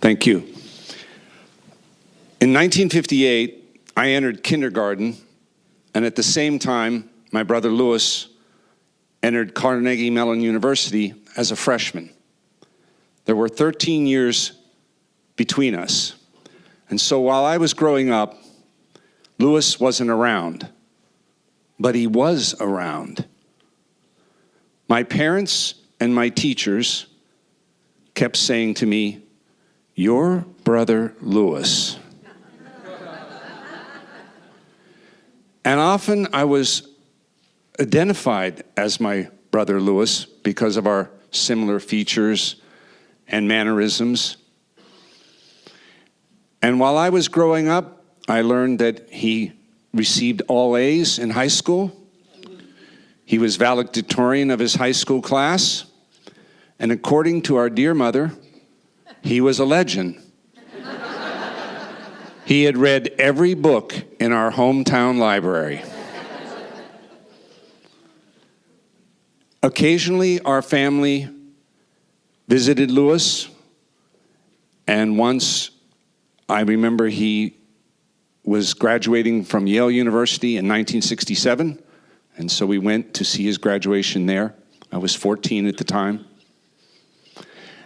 Thank you. In 1958, I entered kindergarten, and at the same time, my brother Louis entered Carnegie Mellon University as a freshman. There were 13 years between us. And so while I was growing up, Louis wasn't around, but he was around. My parents and my teachers kept saying to me, "Your brother Louis." And often I was identified as my brother Louis because of our similar features and mannerisms. And while I was growing up, I learned that he received all A's in high school. He was valedictorian of his high school class. And according to our dear mother, he was a legend. He had read every book in our hometown library. Occasionally, our family visited Louis, and once I remember he was graduating from Yale University in 1967, and so we went to see his graduation there. I was 14 at the time.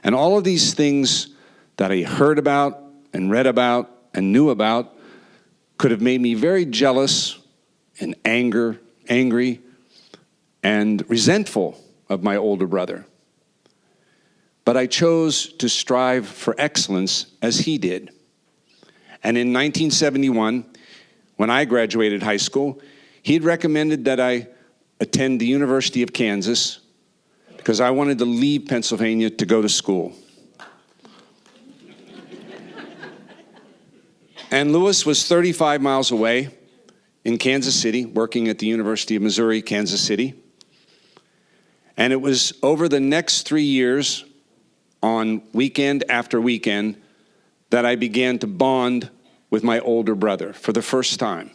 And all of these things that I heard about and read about and knew about could have made me very jealous and angry and resentful of my older brother. But I chose to strive for excellence as he did. And in 1971, when I graduated high school, he'd recommended that I attend the University of Kansas because I wanted to leave Pennsylvania to go to school. And Louis was 35 miles away in Kansas City, working at the University of Missouri, Kansas City. And it was over the next 3 years, on weekend after weekend, that I began to bond with my older brother for the first time.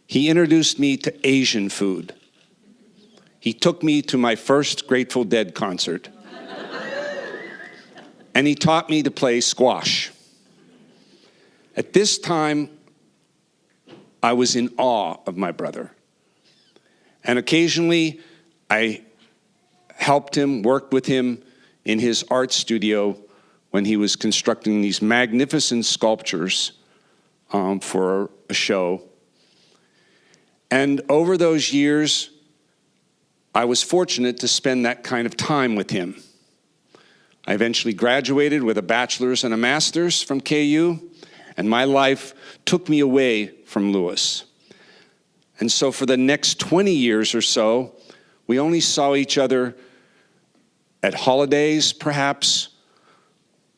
He introduced me to Asian food. He took me to my first Grateful Dead concert. And he taught me to play squash. At this time, I was in awe of my brother. And occasionally, I helped him, worked with him in his art studio when he was constructing these magnificent sculptures for a show. And over those years, I was fortunate to spend that kind of time with him. I eventually graduated with a bachelor's and a master's from KU, and my life took me away from Louis. And so for the next 20 years or so, we only saw each other at holidays, perhaps,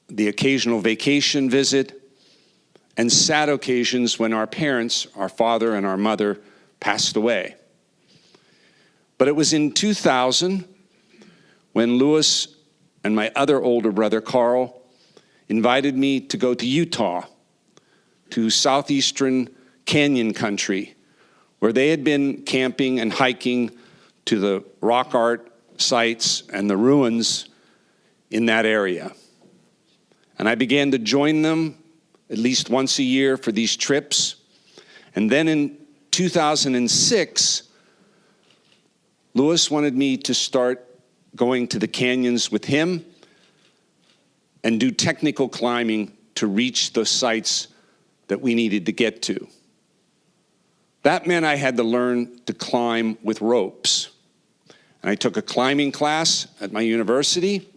the occasional vacation visit, and sad occasions when our parents, our father and our mother, passed away. But it was in 2000 when Louis and my other older brother, Carl, invited me to go to Utah, to southeastern canyon country, where they had been camping and hiking to the rock art sites and the ruins in that area. And I began to join them at least once a year for these trips. And then in 2006, Louis wanted me to start going to the canyons with him and do technical climbing to reach the sites that we needed to get to. That meant I had to learn to climb with ropes. And I took a climbing class at my university,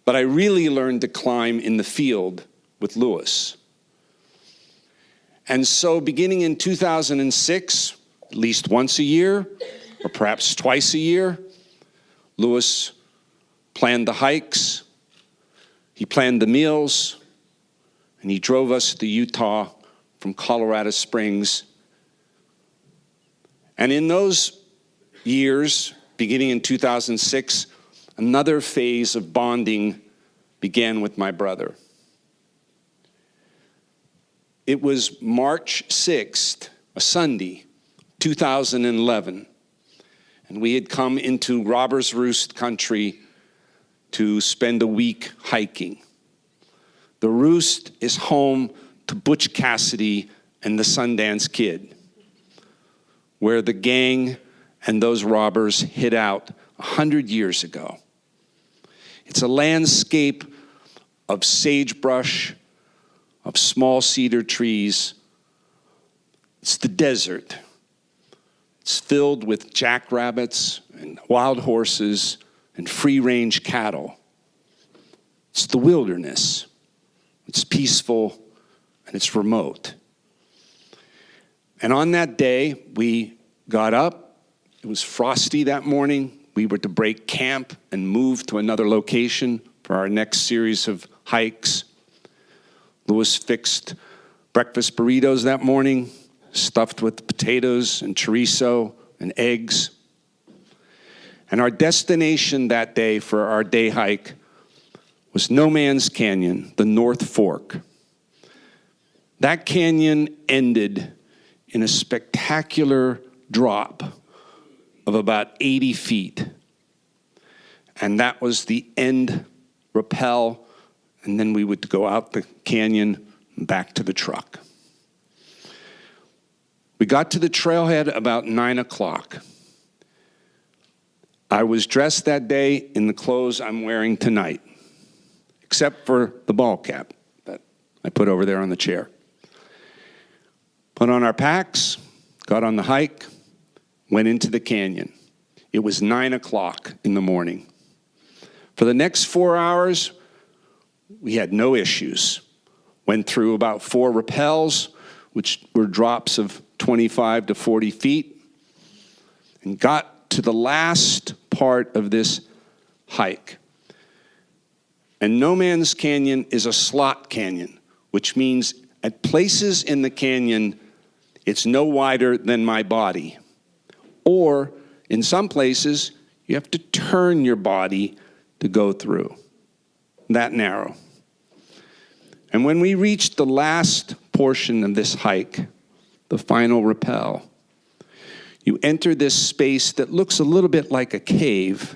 but I really learned to climb in the field with Louis. And so beginning in 2006, at least once a year, or perhaps twice a year, Louis planned the hikes, he planned the meals, and he drove us to Utah from Colorado Springs. And in those years, beginning in 2006, another phase of bonding began with my brother. It was March 6th, a Sunday, 2011, and we had come into Robbers Roost country to spend a week hiking. The Roost is home to Butch Cassidy and the Sundance Kid, where the gang and those robbers hid out 100 years ago. It's a landscape of sagebrush, of small cedar trees. It's the desert. It's filled with jackrabbits and wild horses and free-range cattle. It's the wilderness. It's peaceful and it's remote. And on that day, we got up. It was frosty that morning. We were to break camp and move to another location for our next series of hikes. Louis fixed breakfast burritos that morning, stuffed with potatoes and chorizo and eggs. And our destination that day for our day hike was No Man's Canyon, the North Fork. That canyon ended in a spectacular drop of about 80 feet. And that was the end rappel, and then we would go out the canyon and back to the truck. We got to the trailhead about 9 o'clock. I was dressed that day in the clothes I'm wearing tonight, except for the ball cap that I put over there on the chair. Put on our packs, got on the hike, went into the canyon. It was 9 o'clock in the morning. For the next 4 hours, we had no issues. Went through about 4 rappels, which were drops of 25 to 40 feet, and got to the last part of this hike. And No Man's Canyon is a slot canyon, which means at places in the canyon, it's no wider than my body. Or in some places, you have to turn your body to go through. That narrow. And when we reached the last portion of this hike, the final rappel, you enter this space that looks a little bit like a cave,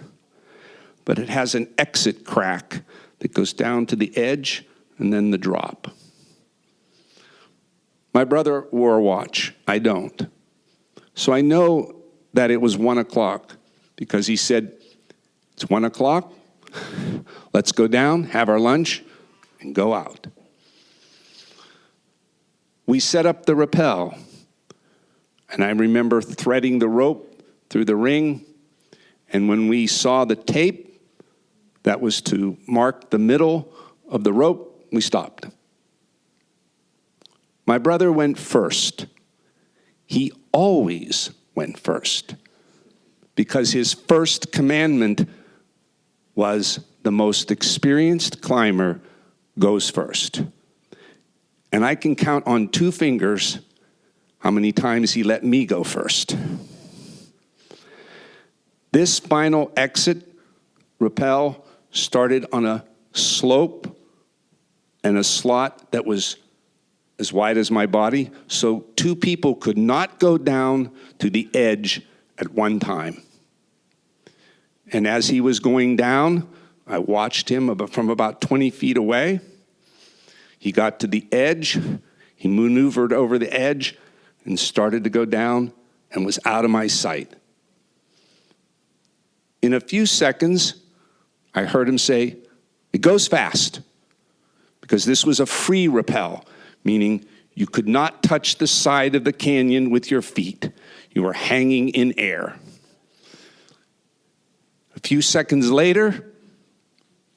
but it has an exit crack that goes down to the edge and then the drop. My brother wore a watch. I don't. So I know that it was 1 o'clock because he said, "It's 1 o'clock. Let's go down, have our lunch, and go out." We set up the rappel, and I remember threading the rope through the ring, and when we saw the tape that was to mark the middle of the rope, we stopped. My brother went first. He always went first because his first commandment was the most experienced climber goes first. And I can count on 2 fingers how many times he let me go first. This final exit rappel started on a slope and a slot that was as wide as my body, so 2 people could not go down to the edge at one time. And as he was going down, I watched him from about 20 feet away. He got to the edge, he maneuvered over the edge and started to go down and was out of my sight. In a few seconds, I heard him say, "It goes fast," because this was a free rappel, meaning you could not touch the side of the canyon with your feet. You were hanging in air. A few seconds later,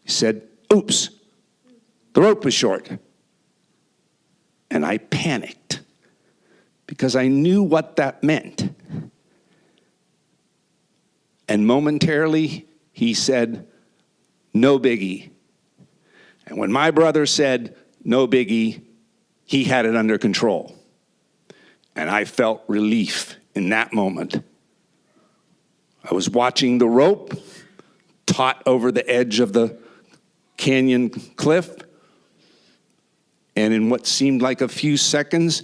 he said, "Oops, the rope was short." And I panicked because I knew what that meant. And momentarily, he said, "No biggie." And when my brother said, "No biggie," he had it under control. And I felt relief in that moment. I was watching the rope taut over the edge of the canyon cliff. And in what seemed like a few seconds,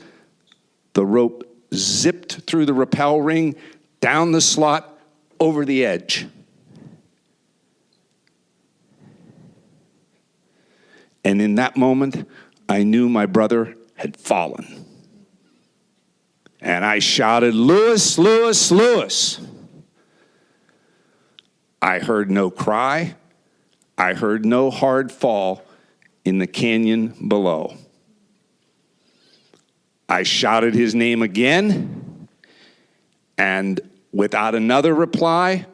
the rope zipped through the rappel ring, down the slot, over the edge. And in that moment, I knew my brother had fallen. And I shouted, "Lewis, Lewis, Lewis." I heard no cry. I heard no hard fall in the canyon below. I shouted his name again, and without another reply,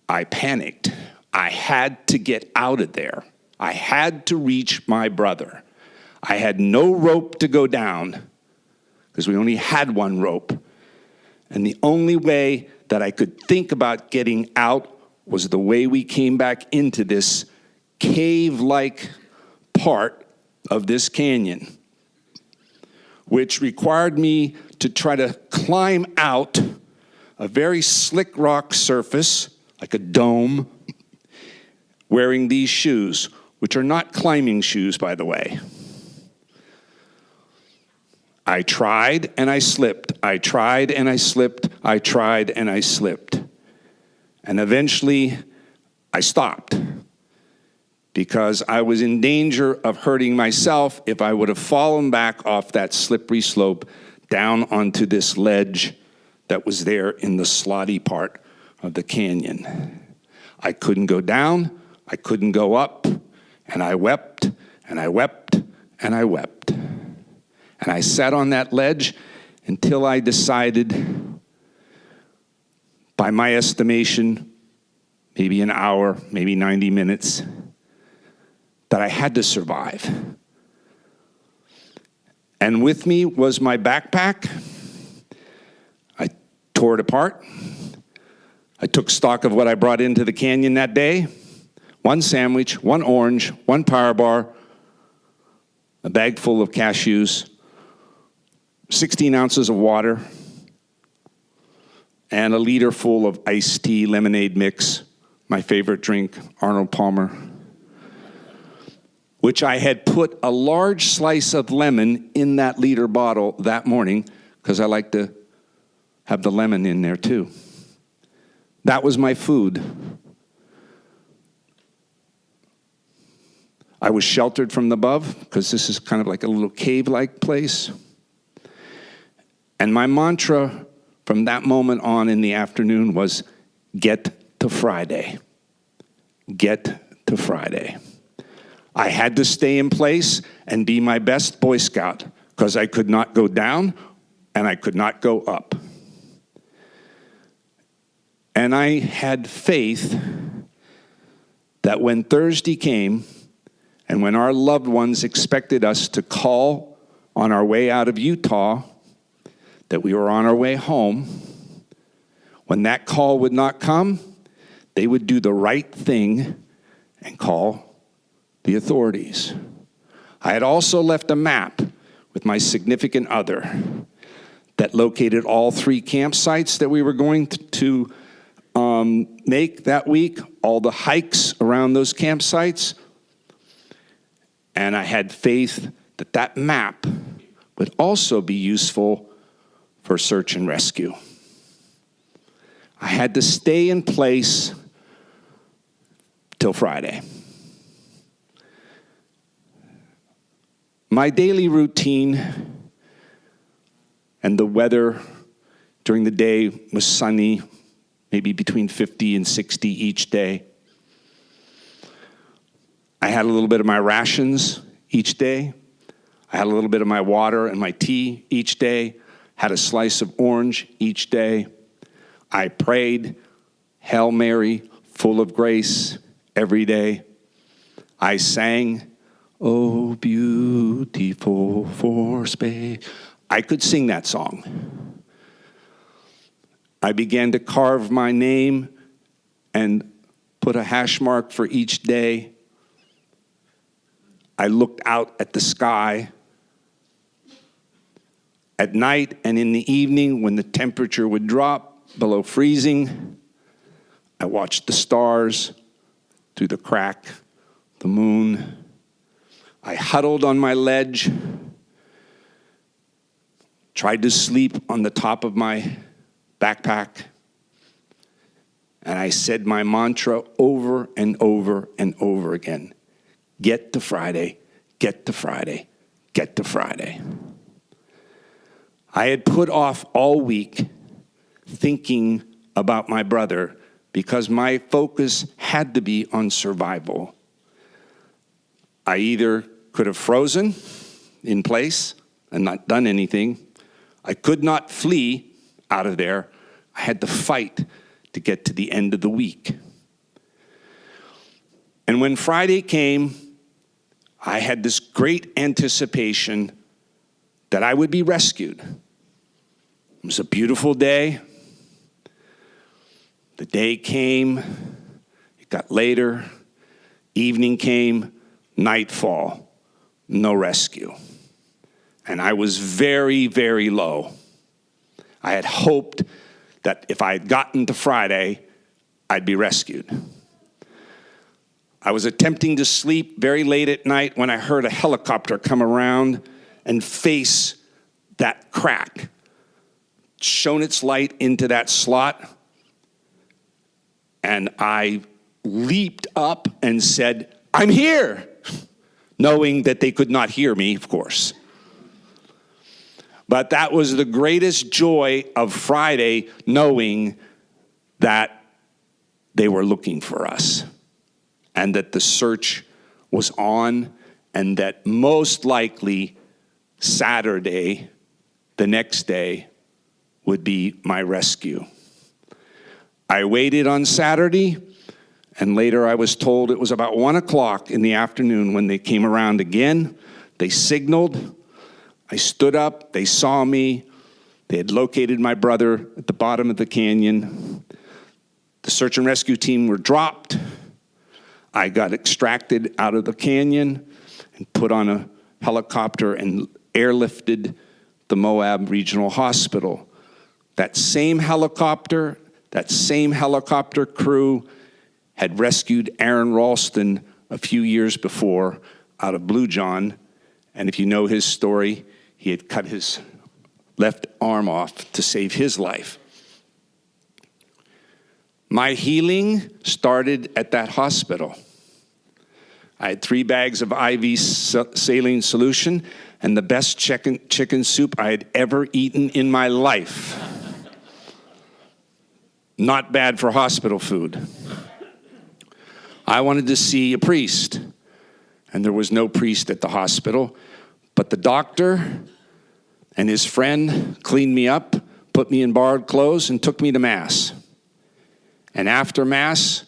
I panicked. I had to get out of there. I had to reach my brother. I had no rope to go down because we only had one rope. And the only way that I could think about getting out was the way we came back into this cave-like part of this canyon, which required me to try to climb out a very slick rock surface, like a dome, wearing these shoes, which are not climbing shoes, by the way. I tried and I slipped. I tried and I slipped. I tried and I slipped. And eventually, I stopped because I was in danger of hurting myself if I would have fallen back off that slippery slope down onto this ledge that was there in the slotty part of the canyon. I couldn't go down, I couldn't go up, and I wept, and I wept, and I wept. And I sat on that ledge until I decided, by my estimation, maybe an hour, maybe 90 minutes, that I had to survive. And with me was my backpack. I tore it apart. I took stock of what I brought into the canyon that day. 1 sandwich, 1 orange, 1 power bar, a bag full of cashews, 16 ounces of water, and a liter full of iced tea lemonade mix, my favorite drink, Arnold Palmer, which I had put a large slice of lemon in that liter bottle that morning because I like to have the lemon in there too. That was my food. I was sheltered from the above because this is kind of like a little cave-like place. And my mantra from that moment on in the afternoon was, get to Friday. Get to Friday. I had to stay in place and be my best Boy Scout because I could not go down and I could not go up. And I had faith that when Thursday came and when our loved ones expected us to call on our way out of Utah, that we were on our way home, when that call would not come, they would do the right thing and call the authorities. I had also left a map with my significant other that located all 3 campsites that we were going to make that week, all the hikes around those campsites. And I had faith that that map would also be useful for search and rescue. I had to stay in place till Friday. My daily routine and the weather during the day was sunny, maybe between 50 and 60 each day. I had a little bit of my rations each day. I had a little bit of my water and my tea each day. Had a slice of orange each day. I prayed Hail Mary, full of grace, every day. I sang, "Oh, beautiful for space." I could sing that song. I began to carve my name and put a hash mark for each day. I looked out at the sky. At night and in the evening, when the temperature would drop below freezing, I watched the stars through the crack, the moon. I huddled on my ledge, tried to sleep on the top of my backpack, and I said my mantra over and over and over again. get to Friday, get to Friday, get to Friday. I had put off all week thinking about my brother because my focus had to be on survival. I either could have frozen in place and not done anything. I could not flee out of there. I had to fight to get to the end of the week. And when Friday came, I had this great anticipation that I would be rescued. It was a beautiful day. The day came, it got later, evening came, nightfall, no rescue. And I was very, very low. I had hoped that if I had gotten to Friday, I'd be rescued. I was attempting to sleep very late at night when I heard a helicopter come around and face that crack, shone its light into that slot, and I leaped up and said, "I'm here," knowing that they could not hear me, of course. But that was the greatest joy of Friday, knowing that they were looking for us and that the search was on, and that most likely Saturday, the next day, would be my rescue. I waited on Saturday, and later I was told it was about 1 o'clock in the afternoon when they came around again. They signaled. I stood up. They saw me. They had located my brother at the bottom of the canyon. The search and rescue team were dropped. I got extracted out of the canyon and put on a helicopter and airlifted the Moab Regional Hospital. That same helicopter crew had rescued Aaron Ralston a few years before out of Blue John. And if you know his story, he had cut his left arm off to save his life. My healing started at that hospital. I had 3 bags of IV saline solution and the best chicken soup I had ever eaten in my life. Not bad for hospital food. I wanted to see a priest, and there was no priest at the hospital, but the doctor and his friend cleaned me up, put me in borrowed clothes, and took me to Mass. And after Mass,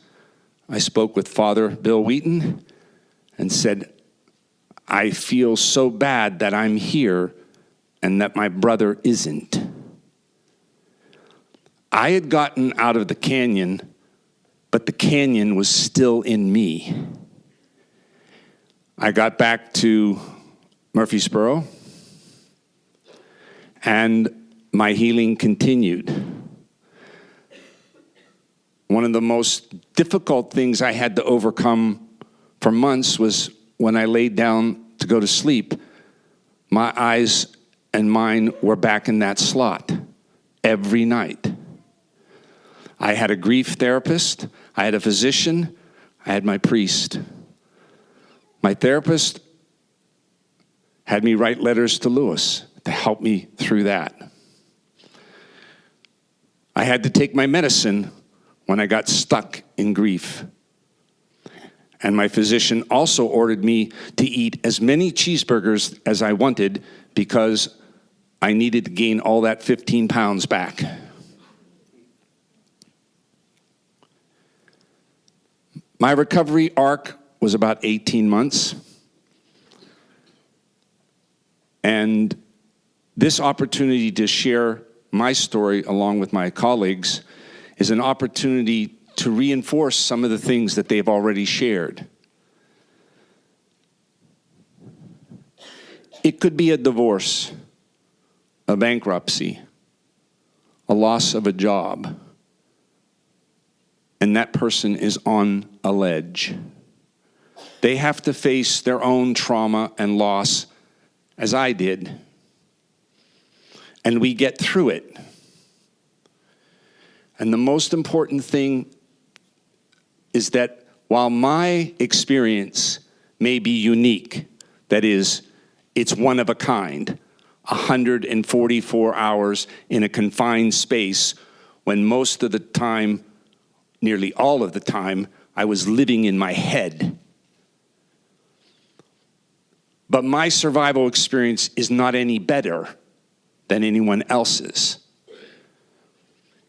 I spoke with Father Bill Wheaton and said, "I feel so bad that I'm here and that my brother isn't." I had gotten out of the canyon, but the canyon was still in me. I got back to Murfreesboro, and my healing continued. One of the most difficult things I had to overcome for months was when I laid down to go to sleep, my eyes and mine were back in that slot every night. I had a grief therapist, I had a physician, I had my priest. My therapist had me write letters to Lewis to help me through that. I had to take my medicine when I got stuck in grief. And my physician also ordered me to eat as many cheeseburgers as I wanted because I needed to gain all that 15 pounds back. My recovery arc was about 18 months. And this opportunity to share my story along with my colleagues is an opportunity to reinforce some of the things that they've already shared. It could be a divorce, a bankruptcy, a loss of a job, and that person is on a ledge. They have to face their own trauma and loss, as I did, and we get through it. And the most important thing is that while my experience may be unique. That is, it's one of a kind. 144 hours in a confined space when most of the time, nearly all of the time, I was living in my head. But my survival experience is not any better than anyone else's.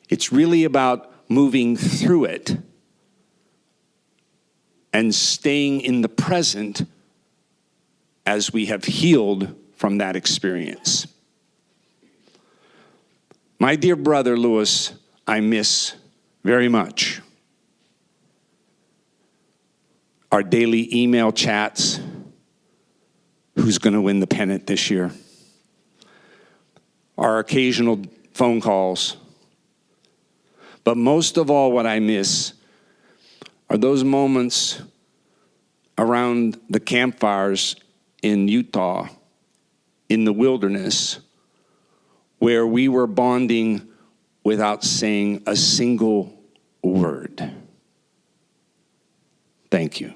It's really about moving through it and staying in the present as we have healed from that experience. My dear brother, Lewis, I miss very much. Our daily email chats, who's going to win the pennant this year? Our occasional phone calls. But most of all, what I miss are those moments around the campfires in Utah, in the wilderness, where we were bonding without saying a single word. Thank you.